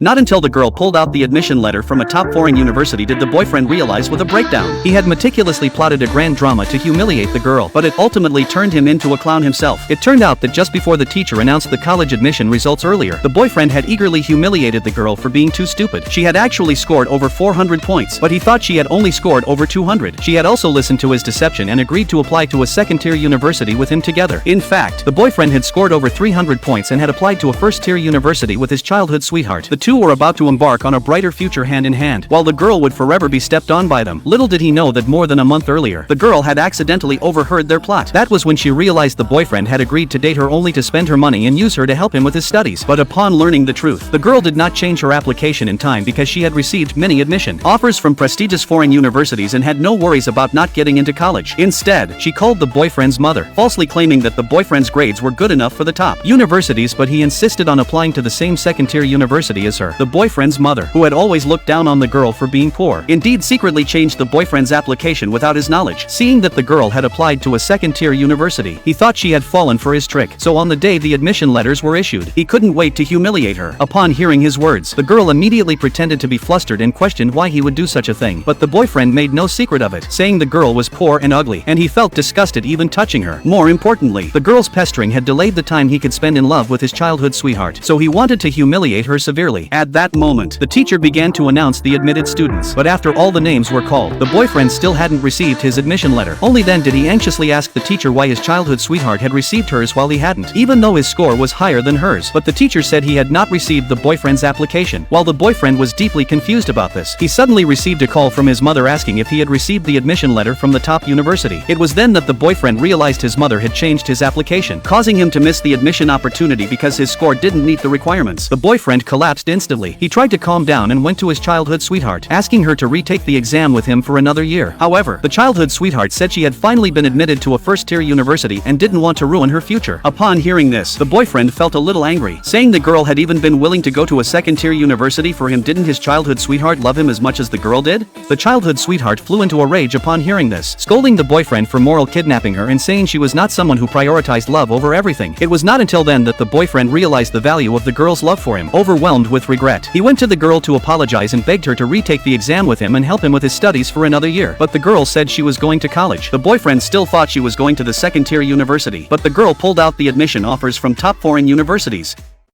Not until the girl pulled out the admission letter from a top foreign university did the boyfriend realize with a breakdown. He had meticulously plotted a grand drama to humiliate the girl, but it ultimately turned him into a clown himself. It turned out that just before the teacher announced the college admission results earlier, the boyfriend had eagerly humiliated the girl for being too stupid. She had actually scored over 400 points, but he thought she had only scored over 200. She had also listened to his deception and agreed to apply to a second-tier university with him together. In fact, the boyfriend had scored over 300 points and had applied to a first-tier university with his childhood sweetheart. The two were about to embark on a brighter future hand in hand, while the girl would forever be stepped on by them. Little did he know that more than a month earlier, the girl had accidentally overheard their plot. That was when she realized the boyfriend had agreed to date her only to spend her money and use her to help him with his studies. But upon learning the truth, the girl did not change her application in time because she had received many admission offers from prestigious foreign universities and had no worries about not getting into college. Instead, she called the boyfriend's mother, falsely claiming that the boyfriend's grades were good enough for the top universities, but he insisted on applying to the same second-tier university as her. The boyfriend's mother, who had always looked down on the girl for being poor, indeed secretly changed the boyfriend's application without his knowledge. Seeing that the girl had applied to a second-tier university, he thought she had fallen for his trick, so on the day the admission letters were issued, he couldn't wait to humiliate her. Upon hearing his words, the girl immediately pretended to be flustered and questioned why he would do such a thing, but the boyfriend made no secret of it, saying the girl was poor and ugly, and he felt disgusted even touching her. More importantly, the girl's pestering had delayed the time he could spend in love with his childhood sweetheart, so he wanted to humiliate her severely. At that moment, the teacher began to announce the admitted students, but after all the names were called, the boyfriend still hadn't received his admission letter. Only then did he anxiously ask the teacher why his childhood sweetheart had received hers while he hadn't, even though his score was higher than hers. But the teacher said he had not received the boyfriend's application. While the boyfriend was deeply confused about this, he suddenly received a call from his mother asking if he had received the admission letter from the top university. It was then that the boyfriend realized his mother had changed his application, causing him to miss the admission opportunity because his score didn't meet the requirements. The boyfriend collapsed instantly. He tried to calm down and went to his childhood sweetheart, asking her to retake the exam with him for another year. However, the childhood sweetheart said she had finally been admitted to a first-tier university and didn't want to ruin her future. Upon hearing this, the boyfriend felt a little angry, saying the girl had even been willing to go to a second-tier university for him. Didn't his childhood sweetheart love him as much as the girl did? The childhood sweetheart flew into a rage upon hearing this, scolding the boyfriend for moral kidnapping her and saying she was not someone who prioritized love over everything. It was not until then that the boyfriend realized the value of the girl's love for him. Overwhelmed with regret, he went to the girl to apologize and begged her to retake the exam with him and help him with his studies for another year. But the girl said she was going to college. The boyfriend still thought she was going to the second-tier university, but the girl pulled out the admission offers from top foreign universities.